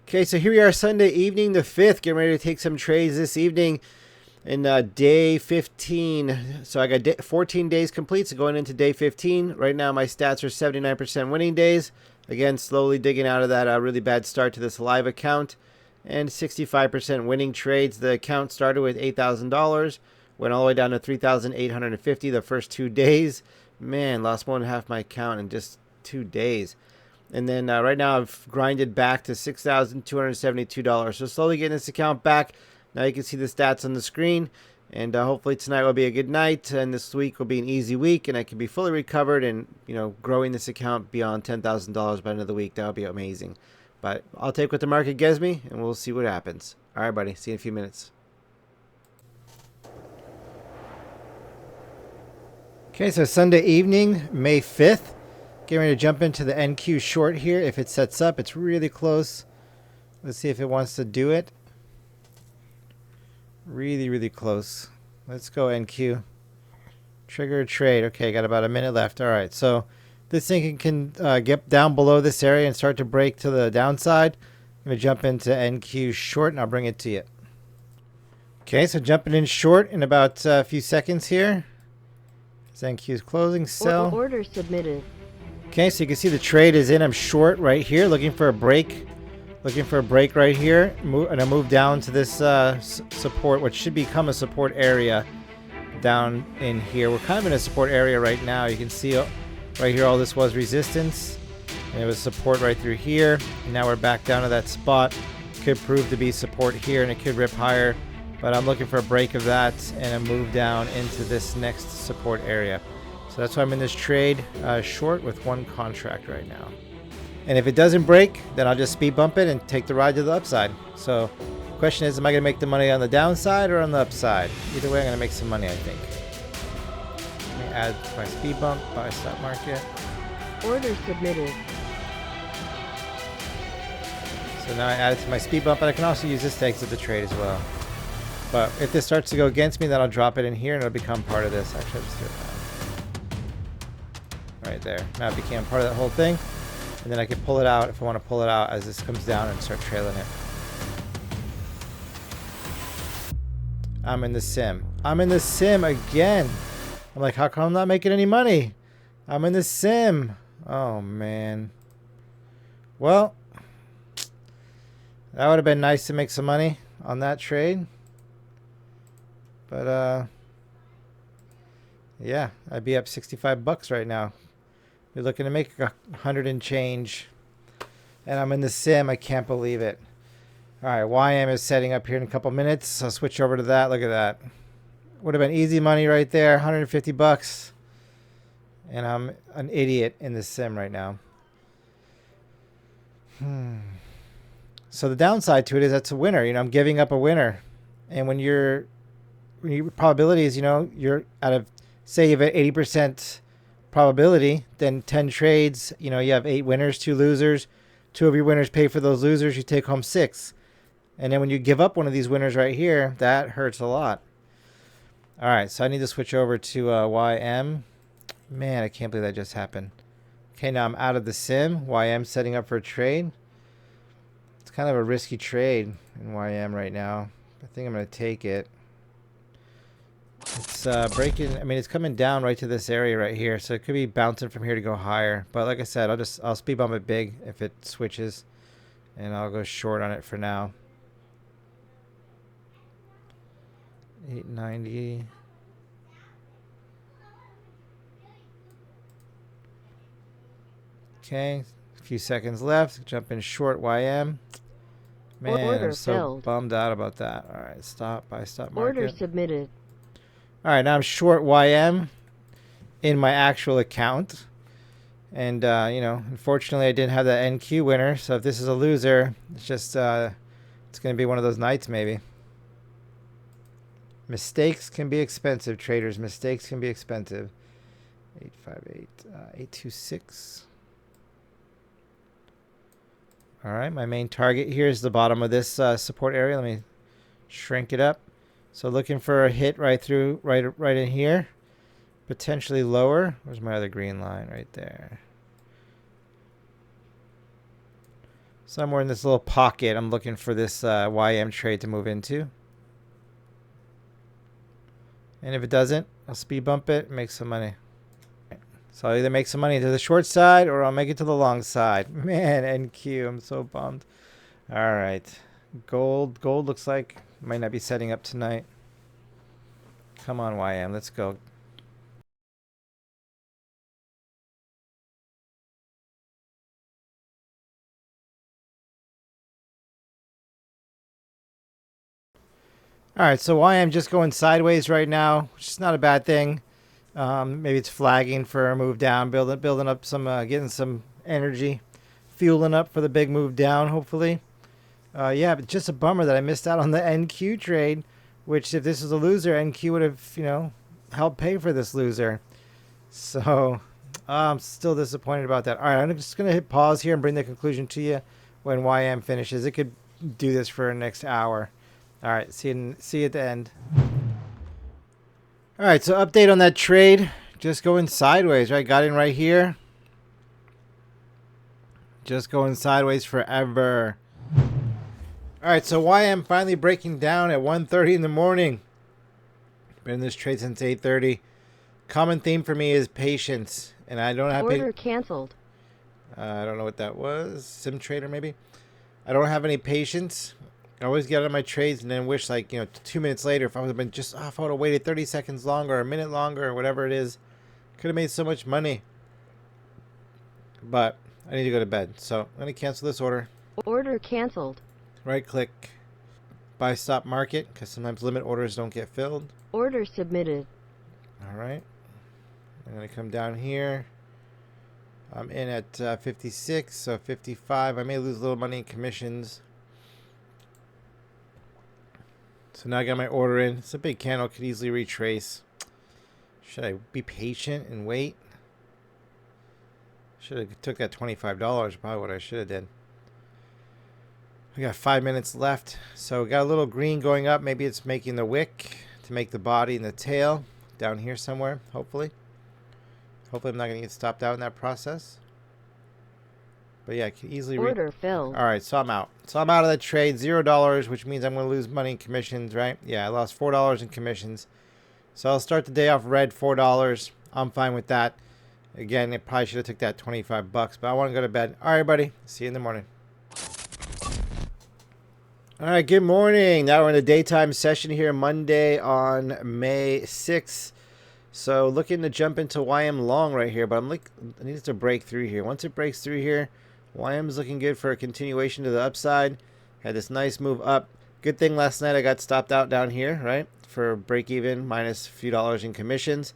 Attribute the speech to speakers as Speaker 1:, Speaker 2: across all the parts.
Speaker 1: Okay, so here we are, Sunday evening, the 5th. Getting ready to take some trades this evening in day 15. So I got 14 days complete, so going into day 15. Right now my stats are 79% winning days. Again, slowly digging out of that really bad start to this live account. And 65% winning trades. The account started with $8,000. Went all the way down to $3,850 the first 2 days. Man, lost more than half my account in just 2 days. And then right now I've grinded back to $6,272. So slowly getting this account back. Now you can see the stats on the screen. And hopefully tonight will be a good night. And this week will be an easy week. And I can be fully recovered and, growing this account beyond $10,000 by the end of the week. That would be amazing. But I'll take what the market gives me and we'll see what happens. All right, buddy. See you in a few minutes. Okay, so Sunday evening, May 5th. Getting ready to jump into the NQ short here. If it sets up, it's really close. Let's see if it wants to do it. Really, really close. Let's go NQ. Trigger a trade. Okay, got about a minute left. All right, so this thing can get down below this area and start to break to the downside. I'm going to jump into NQ short and I'll bring it to you. Okay, so jumping in short in about a few seconds here. NQ is closing. Sell.
Speaker 2: Order submitted.
Speaker 1: Okay, so you can see the trade is in. I'm short right here, looking for a break. Looking for a break right here. And I move down to this support, which should become a support area down in here. We're kind of in a support area right now. You can see right here all this was resistance. And it was support right through here. And now we're back down to that spot. Could prove to be support here, and it could rip higher. But I'm looking for a break of that and a move down into this next support area. So that's why I'm in this trade short with one contract right now. And if it doesn't break, then I'll just speed bump it and take the ride to the upside. So the question is, am I going to make the money on the downside or on the upside? Either way, I'm going to make some money, I think. Let me add my speed bump, buy stop market.
Speaker 2: Order submitted.
Speaker 1: So now I add it to my speed bump, and I can also use this to exit the trade as well. But if this starts to go against me, then I'll drop it in here and it'll become part of this. Actually, I'll just do it now. Right there. Now it became part of that whole thing. And then I can pull it out if I want to pull it out as this comes down and start trailing it. I'm in the sim. I'm in the sim again. I'm like, how come I'm not making any money? I'm in the sim. Oh, man. Well, that would have been nice to make some money on that trade. But, yeah, I'd be up 65 bucks right now. You're looking to make 100 and change. And I'm in the sim. I can't believe it. All right, YM is setting up here in a couple minutes. I'll switch over to that. Look at that. Would have been easy money right there. 150 bucks. And I'm an idiot in the sim right now. So the downside to it is that's a winner. I'm giving up a winner. And when your probability is, you're out of, say you have an 80% probability, then 10 trades, you have 8 winners, 2 losers. 2 of your winners pay for those losers. You take home 6. And then when you give up one of these winners right here, that hurts a lot. All right, so I need to switch over to YM. Man, I can't believe that just happened. Okay, now I'm out of the sim. YM setting up for a trade. It's kind of a risky trade in YM right now. I think I'm going to take it. It's breaking. I mean, it's coming down right to this area right here, so it could be bouncing from here to go higher. But like I said, I'll speed bump it big if it switches, and I'll go short on it for now. 890. Okay, a few seconds left. Jump in short YM. Man, I'm so bummed out about that. All right, stop. Buy stop market.
Speaker 2: Order submitted.
Speaker 1: All right, now I'm short YM in my actual account. And, unfortunately I didn't have that NQ winner. So if this is a loser, it's just, it's going to be one of those nights maybe. Mistakes can be expensive, traders. Mistakes can be expensive. 858, 826. All right, my main target here is the bottom of this support area. Let me shrink it up. So looking for a hit right through, right in here. Potentially lower. Where's my other green line? Right there. Somewhere in this little pocket, I'm looking for this YM trade to move into. And if it doesn't, I'll speed bump it and make some money. So I'll either make some money to the short side or I'll make it to the long side. Man, NQ, I'm so bummed. All right. Gold looks like might not be setting up tonight. Come on, YM, let's go. All right, so YM just going sideways right now, which is not a bad thing. Maybe it's flagging for a move down, building up some, getting some energy, fueling up for the big move down, hopefully. Yeah, but just a bummer that I missed out on the NQ trade, which if this was a loser, NQ would have, helped pay for this loser. So I'm still disappointed about that. All right, I'm just going to hit pause here and bring the conclusion to you when YM finishes. It could do this for the next hour. All right, see you at the end. All right, so update on that trade. Just going sideways, right? Got in right here. Just going sideways forever. All right, so YM finally breaking down at 1:30 in the morning. Been in this trade since 8:30. Common theme for me is patience, and I don't have
Speaker 2: Order canceled.
Speaker 1: I don't know what that was. Sim trader maybe. I don't have any patience. I always get out of my trades and then wish 2 minutes later if I would have been just off, I would have waited 30 seconds longer, or a minute longer, or whatever it is. Could have made so much money. But I need to go to bed, so I'm gonna cancel this order.
Speaker 2: Order canceled.
Speaker 1: Right click, buy stop market, because sometimes limit orders don't get filled.
Speaker 2: Order submitted.
Speaker 1: All right. I'm gonna come down here. I'm in at 56, so 55. I may lose a little money in commissions. So now I got my order in. It's a big candle, could easily retrace. Should I be patient and wait? Should have took that $25, probably what I should have did. We got 5 minutes left. So we got a little green going up. Maybe it's making the wick to make the body and the tail down here somewhere, hopefully. Hopefully I'm not going to get stopped out in that process. But yeah, I can easily...
Speaker 2: Order filled.
Speaker 1: All right, so I'm out. So I'm out of the trade. $0, which means I'm going to lose money in commissions, right? Yeah, I lost $4 in commissions. So I'll start the day off red, $4. I'm fine with that. Again, it probably should have took that 25 bucks, but I want to go to bed. All right, buddy. See you in the morning. All right, good morning. Now we're in the daytime session here, Monday on May 6th. So looking to jump into YM long right here, but I need it to break through here. Once it breaks through here, YM is looking good for a continuation to the upside. Had this nice move up. Good thing last night I got stopped out down here, right? For break even minus a few dollars in commissions.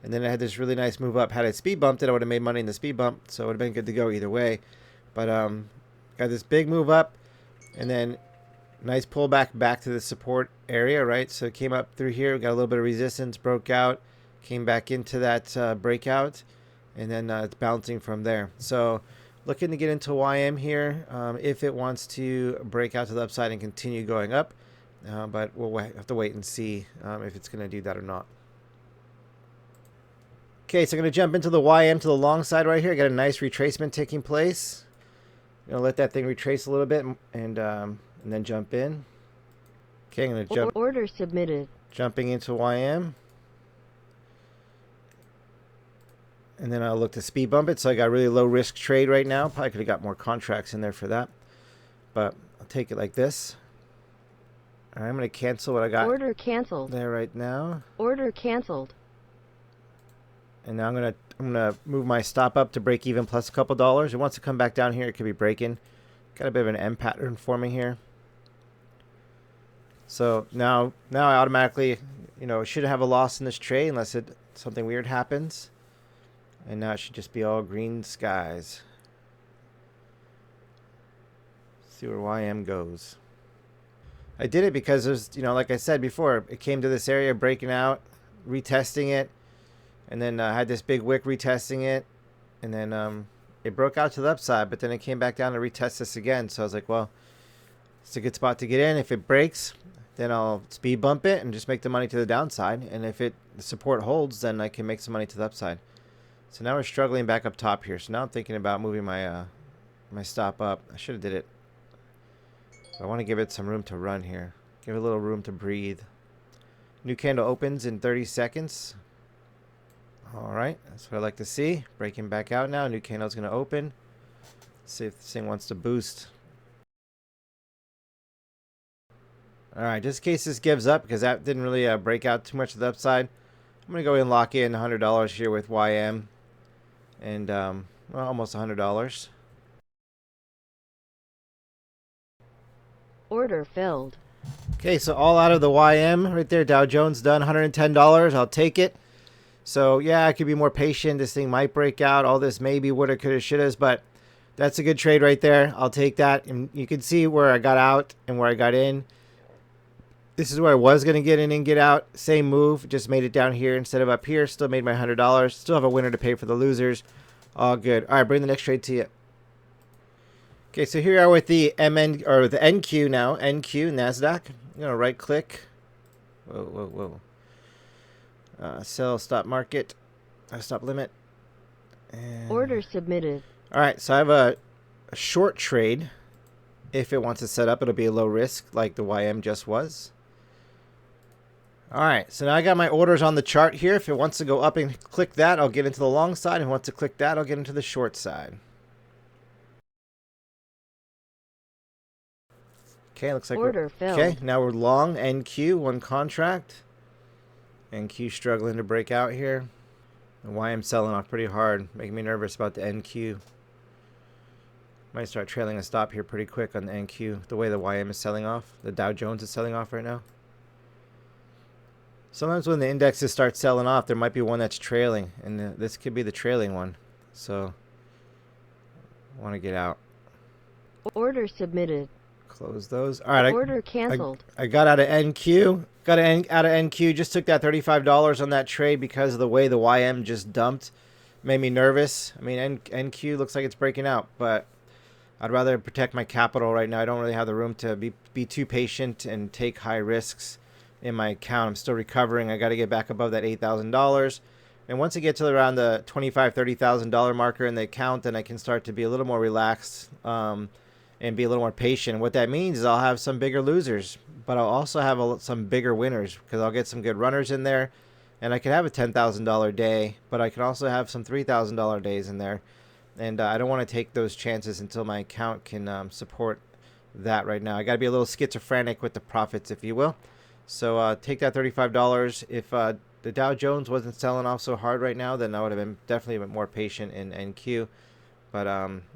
Speaker 1: And then I had this really nice move up. Had I speed bumped it, I would have made money in the speed bump. So it would have been good to go either way. But got this big move up. And then nice pullback back to the support area, right? So it came up through here. Got a little bit of resistance. Broke out. Came back into that breakout. And then it's bouncing from there. So looking to get into YM here if it wants to break out to the upside and continue going up. But we'll have to wait and see if it's going to do that or not. Okay, so I'm going to jump into the YM to the long side right here. Got a nice retracement taking place. Going to let that thing retrace a little bit and then jump in. Okay, I'm going to jump.
Speaker 2: Order submitted.
Speaker 1: Jumping into YM. And then I'll look to speed bump it. So I got a really low risk trade right now. Probably could have got more contracts in there for that. But I'll take it like this. All right, I'm going to cancel what I got.
Speaker 2: Order canceled.
Speaker 1: There right now.
Speaker 2: Order canceled.
Speaker 1: And now I'm gonna move my stop up to break even plus a couple dollars. It wants to come back down here. It could be breaking. Got a bit of an M pattern forming here. So now I automatically, should have a loss in this trade unless something weird happens. And now it should just be all green skies. See where YM goes. I did it because there's, like I said before, it came to this area breaking out, retesting it. And then I had this big wick retesting it. And then it broke out to the upside. But then it came back down to retest this again. So I was like, well, it's a good spot to get in. If it breaks, then I'll speed bump it and just make the money to the downside. And if the support holds, then I can make some money to the upside. So now we're struggling back up top here. So now I'm thinking about moving my my stop up. I should have did it. I want to give it some room to run here. Give it a little room to breathe. New candle opens in 30 seconds. All right, that's what I like to see. Breaking back out now. New candle's going to open. See if this thing wants to boost. All right, just in case this gives up, because that didn't really break out too much to the upside, I'm going to go ahead and lock in $100 here with YM. And well, almost $100.
Speaker 2: Order filled.
Speaker 1: Okay, so all out of the YM right there. Dow Jones done, $110. I'll take it. So yeah, I could be more patient. This thing might break out. All this maybe, woulda, coulda, shouldas, but that's a good trade right there. I'll take that. And you can see where I got out and where I got in. This is where I was going to get in and get out. Same move, just made it down here instead of up here. Still made my $100. Still have a winner to pay for the losers. All good. All right, bring the next trade to you. Okay, so here we are with the MN or the NQ now. NQ Nasdaq. You know, right click. Whoa, whoa, whoa. Sell stop market. Stop limit. And
Speaker 2: Order submitted.
Speaker 1: all right, so I have a short trade. If it wants to set up, it'll be a low risk like the YM just was. All right, so now I got my orders on the chart here. If it wants to go up and click that, I'll get into the long side. If it wants to click that, I'll get into the short side. Okay, looks like
Speaker 2: Order filled.
Speaker 1: Okay, now we're long NQ, one contract. NQ struggling to break out here. The YM selling off pretty hard, making me nervous about the NQ. Might start trailing a stop here pretty quick on the NQ. The way the YM is selling off, the Dow Jones is selling off right now. Sometimes when the indexes start selling off, there might be one that's trailing, and this could be the trailing one. So, I want to get out.
Speaker 2: Order submitted.
Speaker 1: Close those. All right.
Speaker 2: Order canceled.
Speaker 1: I got out of NQ. Got out of NQ. Just took that $35 on that trade because of the way the YM just dumped. Made me nervous. I mean, NQ looks like it's breaking out, but I'd rather protect my capital right now. I don't really have the room to be too patient and take high risks in my account. I'm still recovering. I got to get back above that $8,000. And once I get to around the $25,000, $30,000 marker in the account, then I can start to be a little more relaxed and be a little more patient. What that means is I'll have some bigger losers, but I'll also have some bigger winners because I'll get some good runners in there. And I could have a $10,000 day, but I can also have some $3,000 days in there. And I don't want to take those chances until my account can support that right now. I got to be a little schizophrenic with the profits, if you will. So take that $35. If the Dow Jones wasn't selling off so hard right now, then I would have been definitely a bit more patient in NQ. But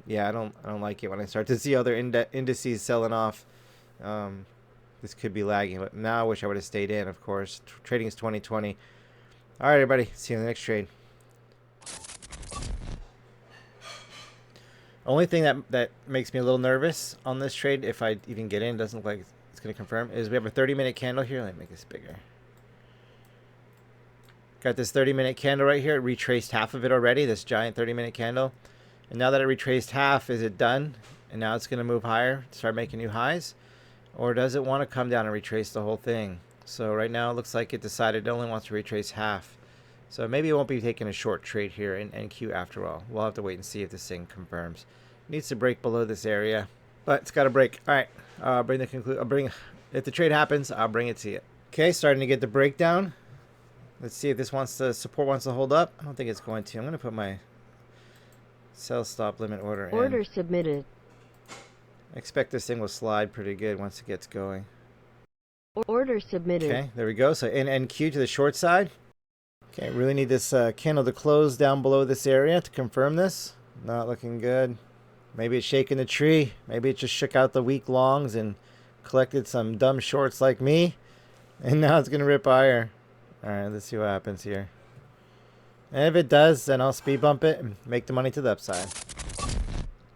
Speaker 1: yeah, I don't like it when I start to see other indices selling off. This could be lagging, but now I wish I would have stayed in. Of course, trading is 2020. All right, everybody. See you in the next trade. Only thing that makes me a little nervous on this trade, if I even get in, doesn't look like it's going to confirm, is we have a 30-minute candle here. Let me make this bigger. Got this 30-minute candle right here. It retraced half of it already, this giant 30-minute candle. And now that it retraced half, is it done? And now it's going to move higher, start making new highs? Or does it want to come down and retrace the whole thing? So right now it looks like it decided it only wants to retrace half. So maybe it won't be taking a short trade here in NQ after all. We'll have to wait and see if this thing confirms. It needs to break below this area, but it's got to break. All right, if the trade happens, I'll bring it to you. Okay, starting to get the breakdown. Let's see if this support wants to hold up. I don't think it's going to. I'm going to put my sell stop limit order in.
Speaker 2: Order submitted.
Speaker 1: I expect this thing will slide pretty good once it gets going.
Speaker 2: Order submitted.
Speaker 1: Okay, there we go. So in NQ to the short side. Okay, really need this candle to close down below this area to confirm this. Not looking good. Maybe it's shaking the tree. Maybe it just shook out the weak longs and collected some dumb shorts like me. And now it's going to rip higher. All right, let's see what happens here. And if it does, then I'll speed bump it and make the money to the upside.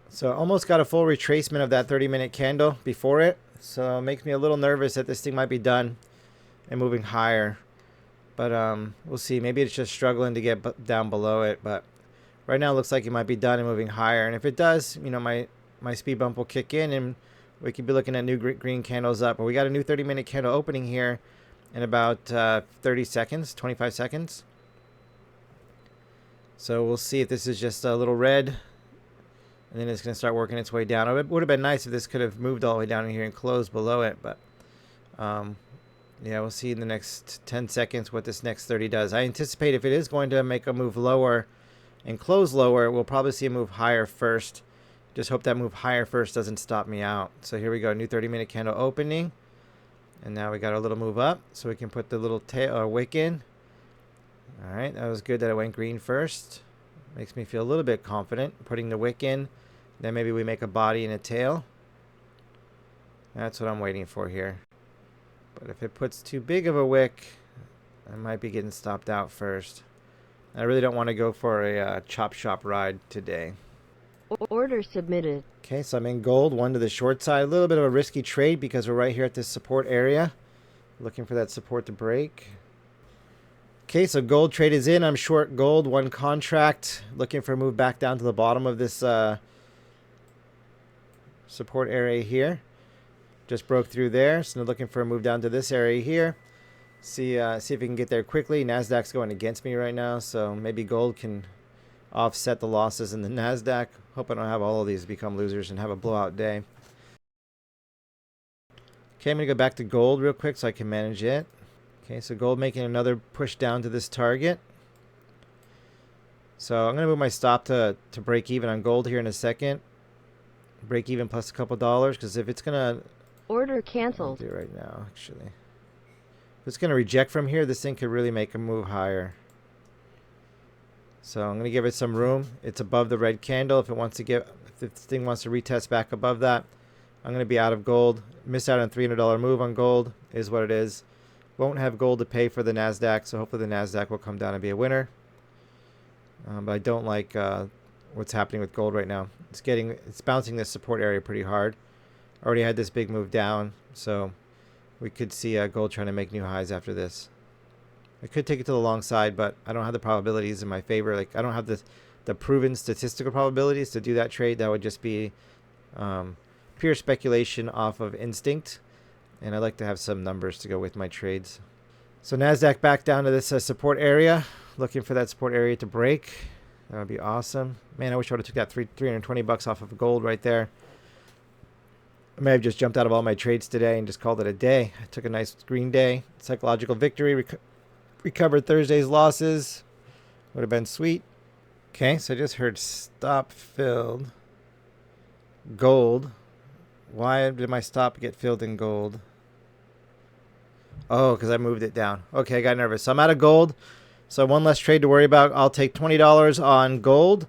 Speaker 1: So I almost got a full retracement of that 30-minute candle before it. So it makes me a little nervous that this thing might be done and moving higher. But we'll see. Maybe it's just struggling to get down below it. But right now it looks like it might be done and moving higher. And if it does, you know, my speed bump will kick in and we could be looking at new green candles up. But we got a new 30-minute candle opening here in about 30 seconds, 25 seconds. So we'll see if this is just a little red And then it's going to start working its way down. It would have been nice if this could have moved all the way down in here and closed below it. But, yeah, we'll see in the next 10 seconds what this next 30 does. I anticipate if it is going to make a move lower and close lower, we'll probably see a move higher first. Just hope that move higher first doesn't stop me out. So here we go. New 30-minute candle opening. And now we got our little move up. So we can put the little tail or wick in. All right. That was good that it went green first. Makes me feel a little bit confident. Putting the wick in. Then maybe we make a body and a tail. That's what I'm waiting for here. But if it puts too big of a wick, I might be getting stopped out first. I really don't want to go for a chop shop ride today.
Speaker 2: Order submitted.
Speaker 1: Okay, so I'm in gold, one to the short side. A little bit of a risky trade because we're right here at this support area. Looking for that support to break. Okay, so gold trade is in. I'm short gold, one contract. Looking for a move back down to the bottom of this support area here. Just broke through there, so looking for a move down to this area here. See if we can get there quickly. Nasdaq's going against me right now, so maybe gold can offset the losses in the Nasdaq. Hope I don't have all of these become losers and have a blowout day. Okay, I'm gonna go back to gold real quick so I can manage it. Okay, so gold making another push down to this target. So I'm gonna move my stop to break even on gold here in a second. Break even plus a couple dollars, because if it's gonna
Speaker 2: Order canceled.
Speaker 1: I'll do it right now, actually. If it's gonna reject from here, this thing could really make a move higher. So I'm gonna give it some room. It's above the red candle. If this thing wants to retest back above that, I'm gonna be out of gold. Miss out on $300 move on gold is what it is. Won't have gold to pay for the Nasdaq, so hopefully the Nasdaq will come down and be a winner. But I don't like what's happening with gold right now. It's bouncing this support area pretty hard. Already had this big move down, so we could see gold trying to make new highs after this. I could take it to the long side, but I don't have the probabilities in my favor. Like, I don't have the proven statistical probabilities to do that trade. That would just be pure speculation off of instinct, and I like to have some numbers to go with my trades. So Nasdaq back down to this support area, looking for that support area to break. That would be awesome. Man, I wish I would have took that $320 off of gold right there. I may have just jumped out of all my trades today and just called it a day. I took a nice green day. Psychological victory. Recovered Thursday's losses. Would have been sweet. Okay, so I just heard stop filled. Gold. Why did my stop get filled in gold? Oh, because I moved it down. Okay, I got nervous. So I'm out of gold. So one less trade to worry about. I'll take $20 on gold.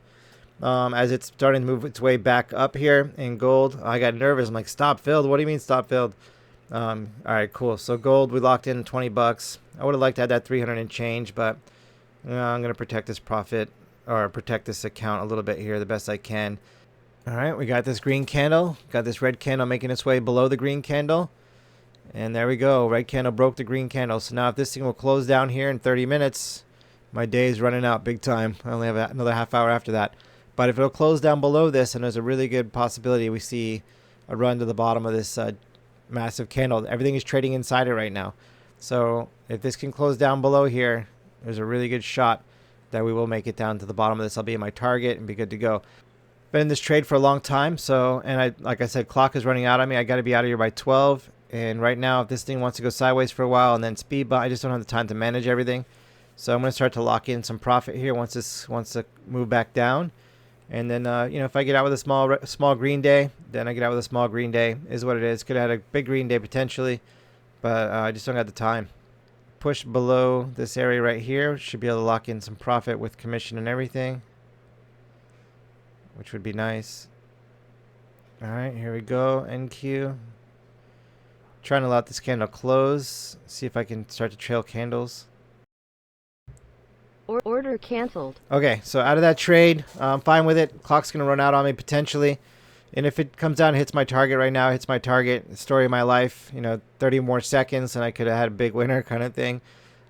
Speaker 1: As it's starting to move its way back up here in gold. I got nervous. I'm like, stop filled? What do you mean stop filled? All right, cool. So gold, we locked in $20. I would have liked to have that 300 and change, but I'm going to protect this profit or protect this account a little bit here the best I can. All right, we got this green candle. Got this red candle making its way below the green candle. And there we go. Red candle broke the green candle. So now if this thing will close down here in 30 minutes, my day is running out big time. I only have another half hour after that. But if it'll close down below this, and there's a really good possibility we see a run to the bottom of this massive candle. Everything is trading inside it right now. So if this can close down below here, there's a really good shot that we will make it down to the bottom of this. I'll be in my target and be good to go. Been in this trade for a long time. So, and like I said, clock is running out on me. I got to be out of here by 12. And right now, if this thing wants to go sideways for a while and then speed, but I just don't have the time to manage everything. So I'm going to start to lock in some profit here once this wants to move back down. And then, if I get out with a small green day, then I get out with a small green day, is what it is. Could have had a big green day potentially, but I just don't have the time. Push below this area right here. Should be able to lock in some profit with commission and everything, which would be nice. All right, here we go. NQ. Trying to let this candle close. See if I can start to trail candles.
Speaker 2: Order canceled.
Speaker 1: Okay, so out of that trade, I'm fine with it. Clock's going to run out on me potentially. And if it comes down and hits my target right now, hits my target, story of my life, 30 more seconds and I could have had a big winner kind of thing.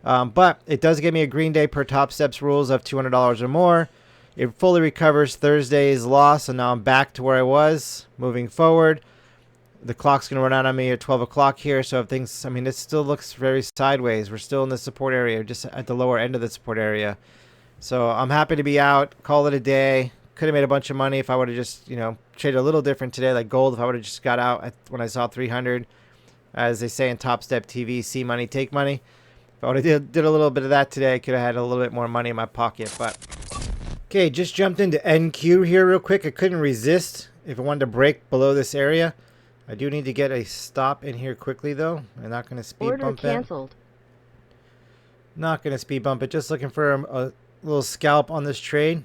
Speaker 1: But it does give me a green day per Topstep's rules of $200 or more. It fully recovers Thursday's loss, and now I'm back to where I was moving forward. The clock's going to run out on me at 12 o'clock here, so if things, it still looks very sideways. We're still in the support area, just at the lower end of the support area. So I'm happy to be out, call it a day, Could have made a bunch of money if I would have just, traded a little different today, like gold. If I would have just got out when I saw 300, as they say in Topstep TV, see money, take money. If I would have did a little bit of that today, I could have had a little bit more money in my pocket. But okay, just jumped into NQ here real quick. I couldn't resist if I wanted to break below this area. I do need to get a stop in here quickly, though. I'm not going to speed
Speaker 2: Order
Speaker 1: bump it.
Speaker 2: canceled.
Speaker 1: Not going to speed bump it. Just looking for a little scalp on this trade.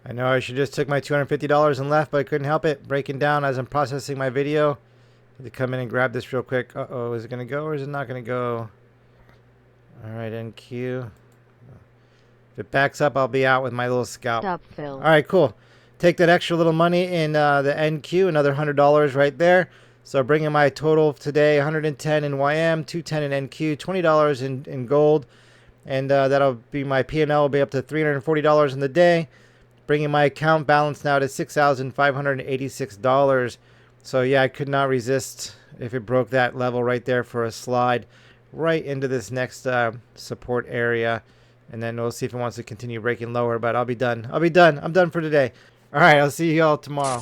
Speaker 1: I know I should just took my $250 and left, but I couldn't help it. Breaking down as I'm processing my video. Need to come in and grab this real quick. Uh-oh, is it going to go or is it not going to go? All right, NQ. If it backs up, I'll be out with my little scalp.
Speaker 2: Stop fill.
Speaker 1: All right, cool. Take that extra little money in the NQ, another $100 right there. So bringing my total today, 110 in YM, 210 in NQ, $20 in gold. And that'll be my P&L will be up to $340 in the day. Bringing my account balance now to $6,586. So yeah, I could not resist if it broke that level right there for a slide right into this next support area. And then we'll see if it wants to continue breaking lower, but I'll be done. I'm done for today. All right, I'll see you all tomorrow.